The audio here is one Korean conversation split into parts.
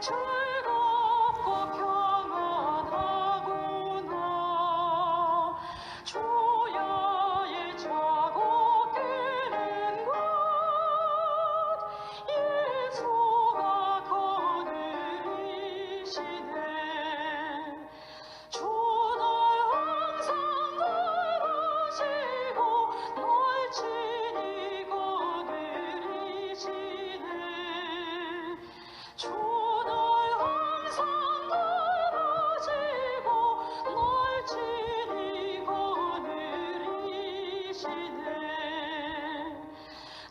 즐겁고 평안하구나. 주야의 자고 깨는 것 예수가 거느리시네. 주 널 항상 바라시고 널 친히 거느리시네. 주 널 항상 바라시고 널 친히 거느리시네.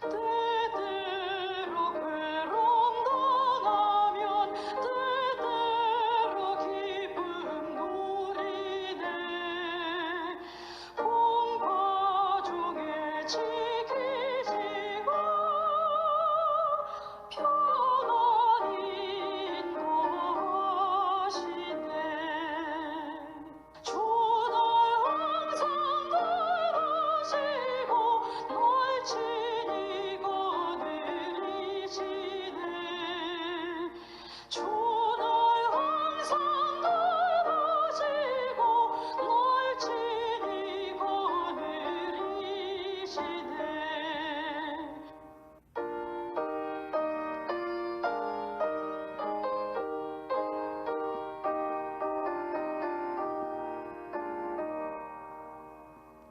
때때로 괴로움 당하면 때때로 기쁨 누리네. 풍파 중에 지키시고 평안히 인도하시네. 주 널 항상 바라시고 널 친히 거느리시네. 주 널 항상 바라시고 널 친히 거느리시네.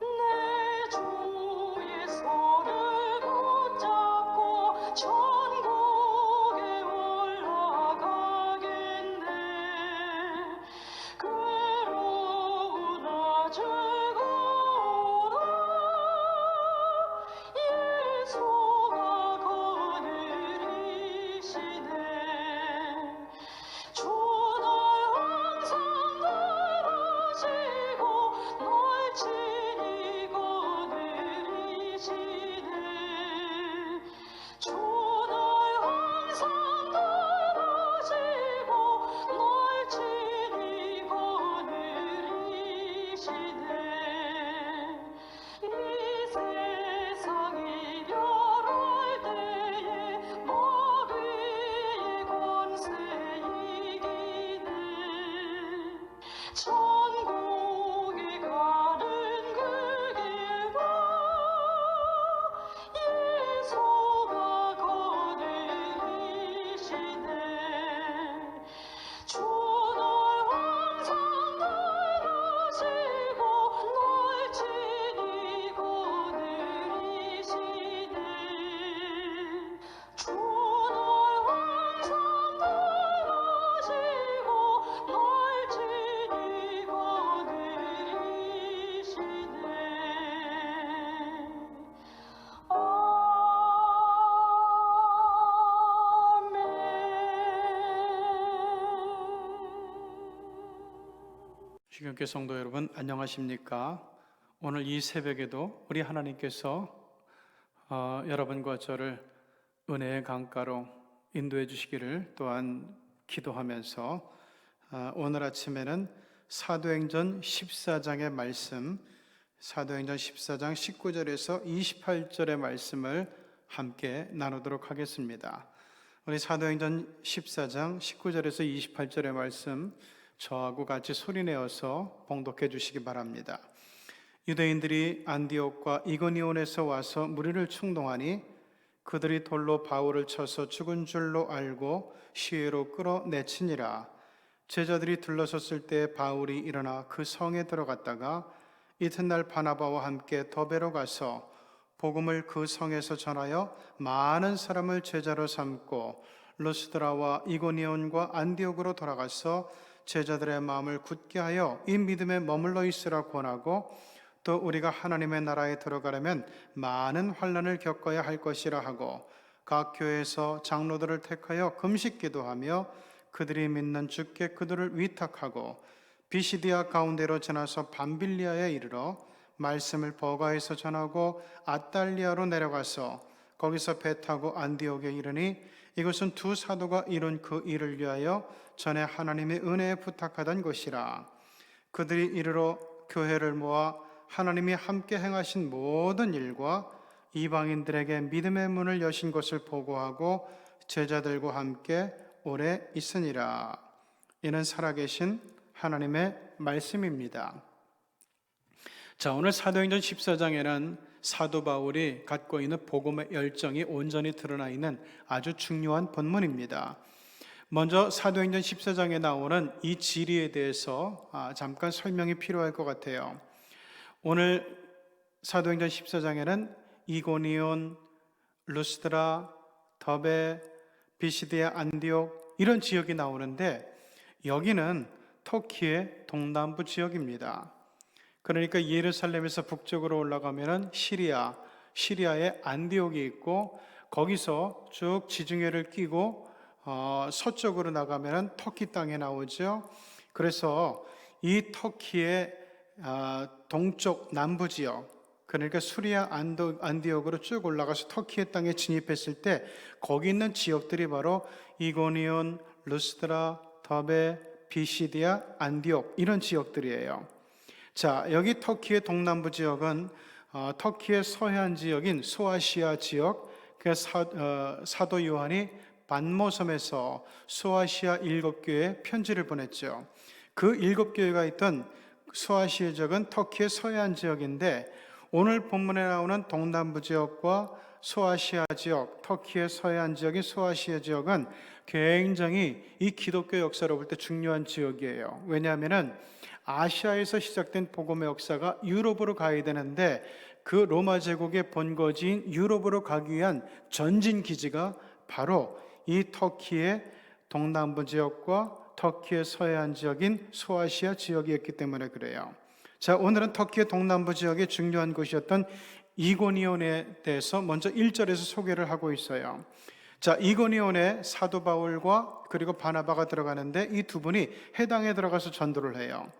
내 주의 손을 붙잡고 천국에 올라가겠네. 괴로우나 즐거우나 예수가 거느리시네. 주 널 항상 바라시고 널 친히 거느리시네. 주 널 항상 바라시고 널 친히 거느리시네. 이 세상 이별할 때에 마귀의 권세 이기네. 천국에 가는 그 길과 예수가 거느리시네. 주 널 항상 바라시고 널 친히 거느리시네. 주 널 항상 바라시고 널 친히 거느리시네. 아멘. 주경교 성도 여러분, 안녕하십니까? 오늘 이 새벽에도 우리 하나님께서 여러분과 저를 은혜의 강가로 인도해 주시기를 또한 기도하면서 오늘 아침에는 사도행전 14장의 말씀, 사도행전 14장 19절에서 28절의 말씀을 함께 나누도록 하겠습니다. 우리 사도행전 14장 19절에서 28절의 말씀 저하고 같이 소리내어서 봉독해 주시기 바랍니다. 유대인들이 안디옥과 이고니온에서 와서 무리를 충동하니 그들이 돌로 바울을 쳐서 죽은 줄로 알고 시외로 끌어내치니라. 제자들이 둘러섰을 때 바울이 일어나 그 성에 들어갔다가 이튿날 바나바와 함께 더베로 가서 복음을 그 성에서 전하여 많은 사람을 제자로 삼고 루스드라와 이고니온과 안디옥으로 돌아가서 제자들의 마음을 굳게 하여 이 믿음에 머물러 있으라 권하고 또 우리가 하나님의 나라에 들어가려면 많은 환난을 겪어야 할 것이라 하고 각 교회에서 장로들을 택하여 금식 기도하며 그들이 믿는 주께 그들을 위탁하고 비시디아 가운데로 지나서 밤빌리아에 이르러 말씀을 버가에서 전하고 아달리아로 내려가서 거기서 배 타고 안디옥에 이르니 이것은 두 사도가 이룬 그 일을 위하여 전에 하나님의 은혜에 부탁하던 것이라. 그들이 이르러 교회를 모아 하나님이 함께 행하신 모든 일과 이방인들에게 믿음의 문을 여신 것을 보고하고 제자들과 함께 오래 있으니라. 이는 살아계신 하나님의 말씀입니다. 자, 오늘 사도행전 14장에는 사도 바울이 갖고 있는 복음의 열정이 온전히 드러나 있는 아주 중요한 본문입니다. 먼저 사도행전 14장에 나오는 이 지리에 대해서 잠깐 설명이 필요할 것 같아요. 오늘 사도행전 14장에는 이고니온, 루스드라, 더베, 비시디아, 안디옥 이런 지역이 나오는데 여기는 터키의 동남부 지역입니다. 그러니까 예루살렘에서 북쪽으로 올라가면은 시리아의 안디옥이 있고 거기서 쭉 지중해를 끼고 서쪽으로 나가면은 터키 땅에 나오죠. 그래서 이 터키의 동쪽 남부 지역, 그러니까 수리아 안디옥으로 쭉 올라가서 터키의 땅에 진입했을 때 거기 있는 지역들이 바로 이고니온, 루스드라, 더베, 비시디아, 안디옥 이런 지역들이에요. 자, 여기 터키의 동남부 지역은 터키의 서해안 지역인 소아시아 지역, 사도 요한이 반모섬에서 소아시아 7교회에 편지를 보냈죠. 그 7교회가 있던 소아시아 지역은 터키의 서해안 지역인데 오늘 본문에 나오는 동남부 지역과 소아시아 지역, 터키의 서해안 지역인 소아시아 지역은 굉장히 이 기독교 역사로 볼 때 중요한 지역이에요. 왜냐하면 아시아에서 시작된 복음의 역사가 유럽으로 가야 되는데 그 로마 제국의 본거지인 유럽으로 가기 위한 전진 기지가 바로 이 터키의 동남부 지역과 터키의 서해안 지역인 소아시아 지역이었기 때문에 그래요. 자, 오늘은 터키의 동남부 지역의 중요한 곳이었던 이고니온에 대해서 먼저 1절에서 소개를 하고 있어요. 자, 이고니온에 사도 바울과 그리고 바나바가 들어가는데 이 두 분이 해당에 들어가서 전도를 해요.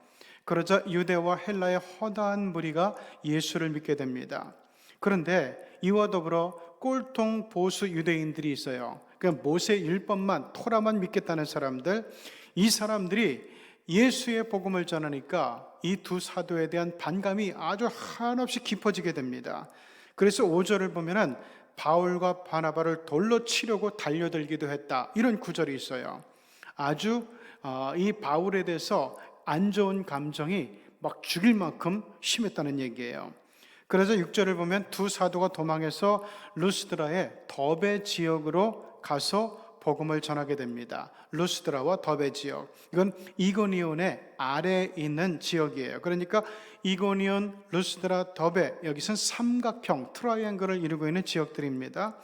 그러자 유대와 헬라의 허다한 무리가 예수를 믿게 됩니다. 그런데 이와 더불어 꼴통 보수 유대인들이 있어요. 그러니까 모세 율법만, 토라만 믿겠다는 사람들, 이 사람들이 예수의 복음을 전하니까 이 두 사도에 대한 반감이 아주 한없이 깊어지게 됩니다. 그래서 5절을 보면은 바울과 바나바를 돌로 치려고 달려들기도 했다, 이런 구절이 있어요. 아주 이 바울에 대해서 안 좋은 감정이 막 죽일 만큼 심했다는 얘기예요. 그래서 6절을 보면 두 사도가 도망해서 루스드라의 더베 지역으로 가서 복음을 전하게 됩니다. 루스드라와 더베 지역, 이건 이고니온의 아래에 있는 지역이에요. 그러니까 이고니온, 루스드라, 더베, 여기서는 삼각형, 트라이앵글을 이루고 있는 지역들입니다.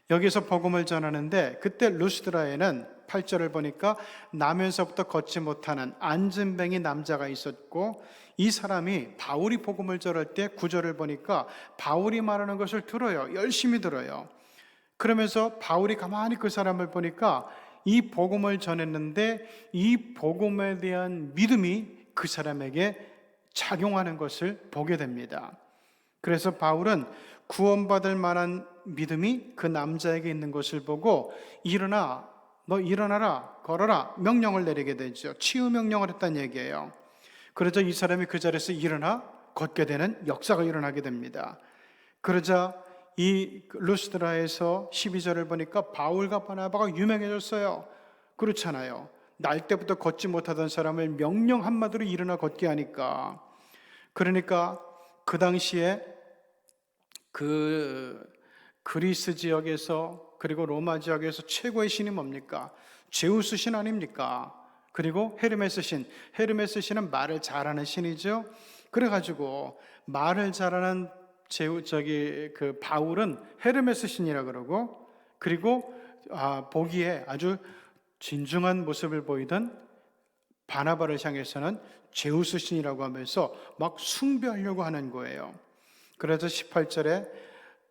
여기서 복음을 전하는데 그때 루스드라에는 8절을 보니까 나면서부터 걷지 못하는 안진뱅이 남자가 있었고 이 사람이 바울이 복음을 전할 때 9절을 보니까 바울이 말하는 것을 들어요. 열심히 들어요. 그러면서 바울이 가만히 그 사람을 보니까 이 복음을 전했는데 이 복음에 대한 믿음이 그 사람에게 작용하는 것을 보게 됩니다. 그래서 바울은 구원받을 만한 믿음이 그 남자에게 있는 것을 보고 일어나, 너 일어나라, 걸어라 명령을 내리게 되죠. 치유 명령을 했다는 얘기예요. 그러자 이 사람이 그 자리에서 일어나 걷게 되는 역사가 일어나게 됩니다. 그러자 이 루스드라에서 12절을 보니까 바울과 바나바가 유명해졌어요. 그렇잖아요. 날 때부터 걷지 못하던 사람을 명령 한마디로 일어나 걷게 하니까. 그러니까 그 당시에 그 그리스 지역에서 그리고 로마 지역에서 최고의 신이 뭡니까? 제우스 신 아닙니까? 그리고 헤르메스 신. 헤르메스 신은 말을 잘하는 신이죠. 그래가지고 말을 잘하는 그 바울은 헤르메스 신이라 그러고, 그리고 보기에 아주 진중한 모습을 보이던 바나바를 향해서는 제우스 신이라고 하면서 막 숭배하려고 하는 거예요. 그래서 18절에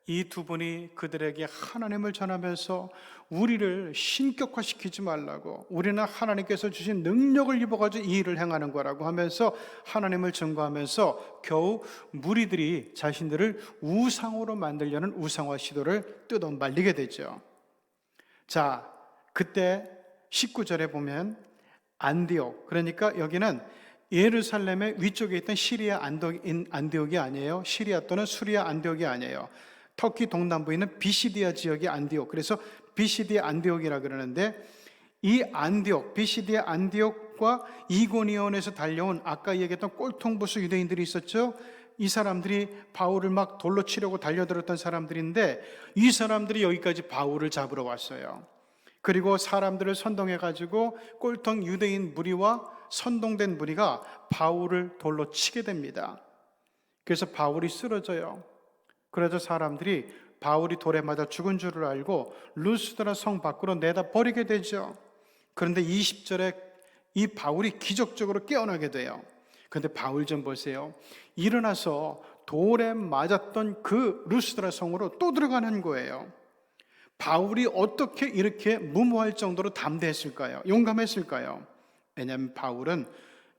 이 두 분이 그들에게 하나님을 전하면서 우리를 신격화시키지 말라고, 우리는 하나님께서 주신 능력을 입어가지고 이 일을 행하는 거라고 하면서 하나님을 증거하면서 겨우 무리들이 자신들을 우상으로 만들려는 우상화 시도를 뜯어 말리게 되죠. 자, 그때 19절에 보면 안디옥, 그러니까 여기는 예루살렘의 위쪽에 있던 시리아 안디옥이 아니에요. 시리아 또는 수리아 안디옥이 아니에요. 터키 동남부에 있는 비시디아 지역의 안디옥, 그래서 비시디아 안디옥이라 그러는데 이 안디옥, 비시디의 안디옥과 이고니온에서 달려온 아까 얘기했던 꼴통보수 유대인들이 있었죠. 이 사람들이 바울을 막 돌로 치려고 달려들었던 사람들인데 이 사람들이 여기까지 바울을 잡으러 왔어요. 그리고 사람들을 선동해가지고 꼴통 유대인 무리와 선동된 무리가 바울을 돌로 치게 됩니다. 그래서 바울이 쓰러져요. 그래서 사람들이 바울이 돌에 맞아 죽은 줄을 알고 루스드라 성 밖으로 내다 버리게 되죠. 그런데 20절에 이 바울이 기적적으로 깨어나게 돼요. 그런데 바울 좀 보세요. 일어나서 돌에 맞았던 그 루스드라 성으로 또 들어가는 거예요. 바울이 어떻게 이렇게 무모할 정도로 담대했을까요? 용감했을까요? 왜냐하면 바울은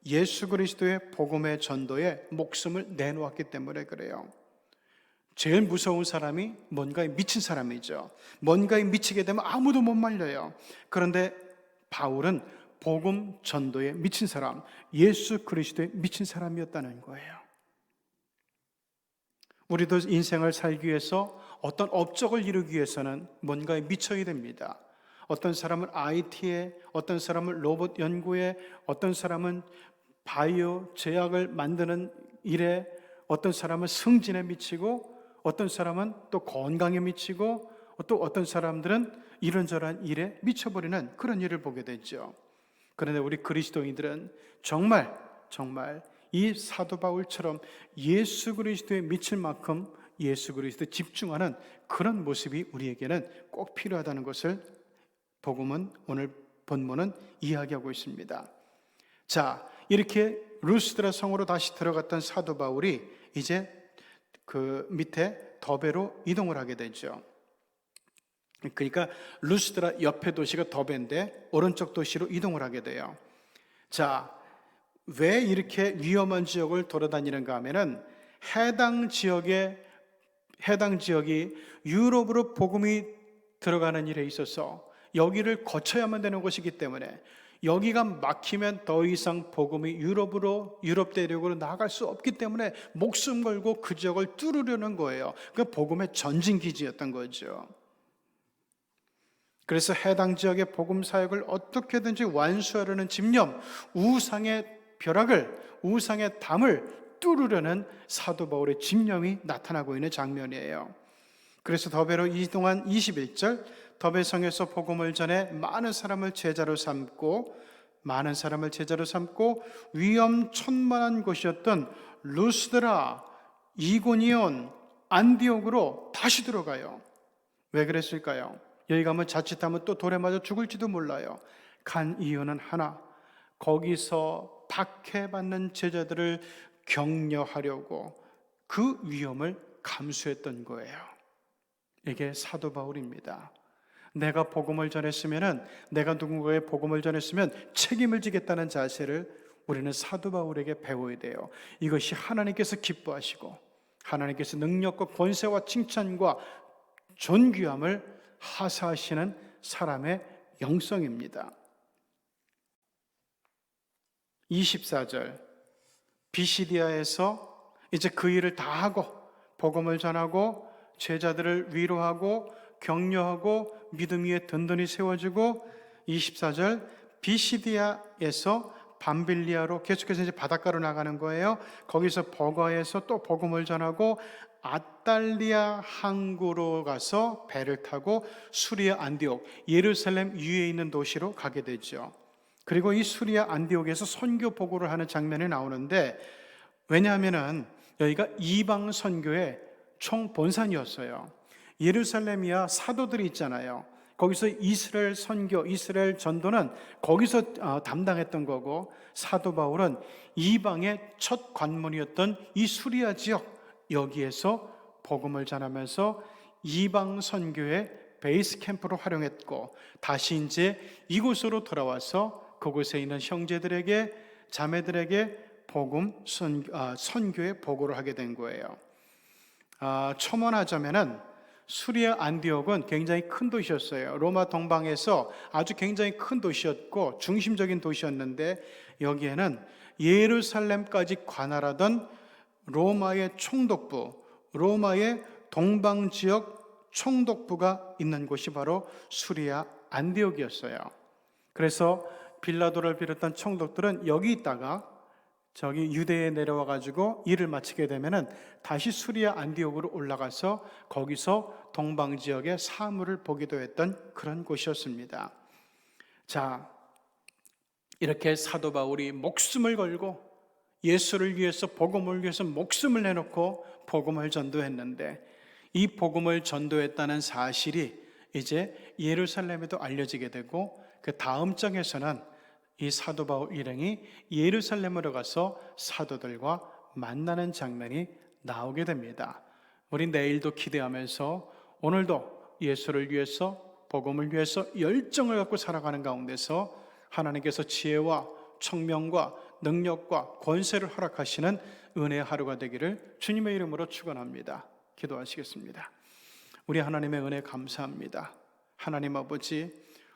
예수 그리스도의 복음의 전도에 목숨을 내놓았기 때문에 그래요. 제일 무서운 사람이 뭔가에 미친 사람이죠. 뭔가에 미치게 되면 아무도 못 말려요. 그런데 바울은 복음 전도에 미친 사람, 예수 그리스도에 미친 사람이었다는 거예요. 우리도 인생을 살기 위해서 어떤 업적을 이루기 위해서는 뭔가에 미쳐야 됩니다. 어떤 사람은 IT에, 어떤 사람은 로봇 연구에, 어떤 사람은 바이오 제약을 만드는 일에, 어떤 사람은 승진에 미치고, 어떤 사람은 또 건강에 미치고, 또 어떤 사람들은 이런저런 일에 미쳐버리는 그런 일을 보게 되죠. 그런데 우리 그리스도인들은 정말 이 사도 바울처럼 예수 그리스도에 미칠 만큼 예수 그리스도에 집중하는 그런 모습이 우리에게는 꼭 필요하다는 것을 복음은 오늘 본문은 이야기하고 있습니다. 자, 이렇게 루스드라 성으로 다시 들어갔던 사도 바울이 이제 그 밑에 더베로 이동을 하게 되죠. 그러니까 루스드라 옆에 도시가 더베인데 오른쪽 도시로 이동을 하게 돼요. 자, 왜 이렇게 위험한 지역을 돌아다니는가 하면은 해당 지역이 유럽으로 복음이 들어가는 일에 있어서 여기를 거쳐야만 되는 곳이기 때문에 여기가 막히면 더 이상 복음이 유럽 대륙으로 나아갈 수 없기 때문에 목숨 걸고 그 지역을 뚫으려는 거예요. 그 복음의 전진 기지였던 거죠. 그래서 해당 지역의 복음 사역을 어떻게든지 완수하려는 집념, 우상의 벼락을, 우상의 담을 뚫으려는 사도 바울의 집념이 나타나고 있는 장면이에요. 그래서 더베로 이동한 21절, 더베 성에서 복음을 전해 많은 사람을 제자로 삼고 위험천만한 곳이었던 루스드라, 이고니온, 안디옥으로 다시 들어가요. 왜 그랬을까요? 여기 가면 자칫하면 또 돌에 맞아 죽을지도 몰라요. 간 이유는 하나, 거기서 박해받는 제자들을 격려하려고 그 위험을 감수했던 거예요. 이게 사도 바울입니다. 내가 복음을 전했으면, 내가 누군가의 복음을 전했으면 책임을 지겠다는 자세를 우리는 사도 바울에게 배워야 돼요. 이것이 하나님께서 기뻐하시고 하나님께서 능력과 권세와 칭찬과 존귀함을 하사하시는 사람의 영성입니다. 24절, 비시디아에서 이제 그 일을 다 하고 복음을 전하고 제자들을 위로하고 격려하고 믿음 위에 든든히 세워주고 24절, 비시디아에서 밤빌리아로 계속해서 이제 바닷가로 나가는 거예요. 거기서 버가에서 또 복음을 전하고 아탈리아 항구로 가서 배를 타고 수리아 안디옥, 예루살렘 위에 있는 도시로 가게 되죠. 그리고 이 수리아 안디옥에서 선교 보고를 하는 장면이 나오는데, 왜냐하면은 여기가 이방 선교의 총본산이었어요. 예루살렘이야 사도들이 있잖아요. 거기서 이스라엘 선교, 이스라엘 전도는 거기서 담당했던 거고, 사도 바울은 이방의 첫 관문이었던 이 수리아 지역, 여기에서 복음을 전하면서 이방 선교의 베이스 캠프로 활용했고, 다시 이제 이곳으로 돌아와서 그곳에 있는 형제들에게, 자매들에게 복음 선교의 보고를 하게 된 거예요. 첨언하자면은 수리아 안디옥은 굉장히 큰 도시였어요. 로마 동방에서 아주 굉장히 큰 도시였고 중심적인 도시였는데, 여기에는 예루살렘까지 관할하던 로마의 총독부, 로마의 동방 지역 총독부가 있는 곳이 바로 수리아 안디옥이었어요. 그래서 빌라도를 비롯한 총독들은 여기 있다가 저기 유대에 내려와 가지고 일을 마치게 되면은 다시 수리아 안디옥으로 올라가서 거기서 동방 지역의 사물을 보기도 했던 그런 곳이었습니다. 자, 이렇게 사도 바울이 목숨을 걸고 예수를 위해서, 복음을 위해서 목숨을 내놓고 복음을 전도했는데, 이 복음을 전도했다는 사실이 이제 예루살렘에도 알려지게 되고, 그 다음 장에서는 이 사도 바울 일행이 예루살렘으로 가서 사도들과 만나는 장면이 나오게 됩니다. 우리 내일도 기대하면서 오늘도 예수를 위해서, 복음을 위해서 열정을 갖고 살아가는 가운데서 하나님께서 지혜와 청명과 능력과 권세를 허락하시는 은혜의 하루가 되기를 주님의 이름으로 축원합니다. 기도하시겠습니다. 우리 하나님의 은혜 감사합니다. 하나님 아버지,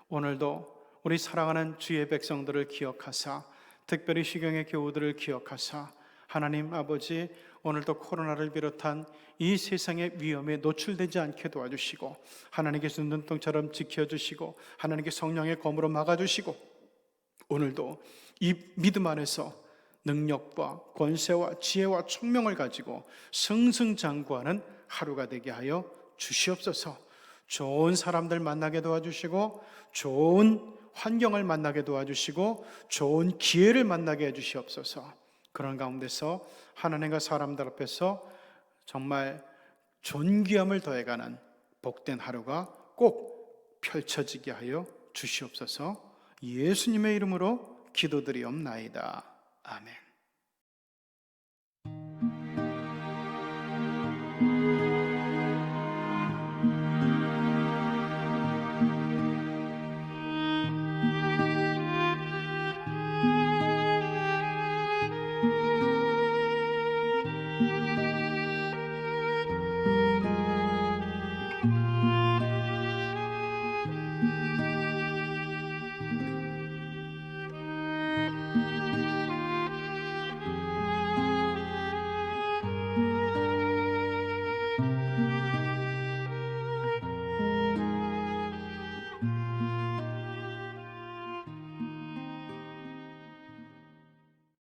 오늘도 우리 사랑하는 주의 백성들을 기억하사, 특별히 시경의 교우들을 기억하사, 하나님 아버지, 오늘도 코로나를 비롯한 이 세상의 위험에 노출되지 않게 도와주시고, 하나님께서 눈동처럼 지켜주시고, 하나님께 성령의 검으로 막아주시고, 오늘도 이 믿음 안에서 능력과 권세와 지혜와 총명을 가지고 승승장구하는 하루가 되게 하여 주시옵소서. 좋은 사람들 만나게 도와주시고, 좋은 환경을 만나게 도와주시고, 좋은 기회를 만나게 해주시옵소서. 그런 가운데서 하나님과 사람들 앞에서 정말 존귀함을 더해가는 복된 하루가 꼭 펼쳐지게 하여 주시옵소서. 예수님의 이름으로 기도드리옵나이다. 아멘.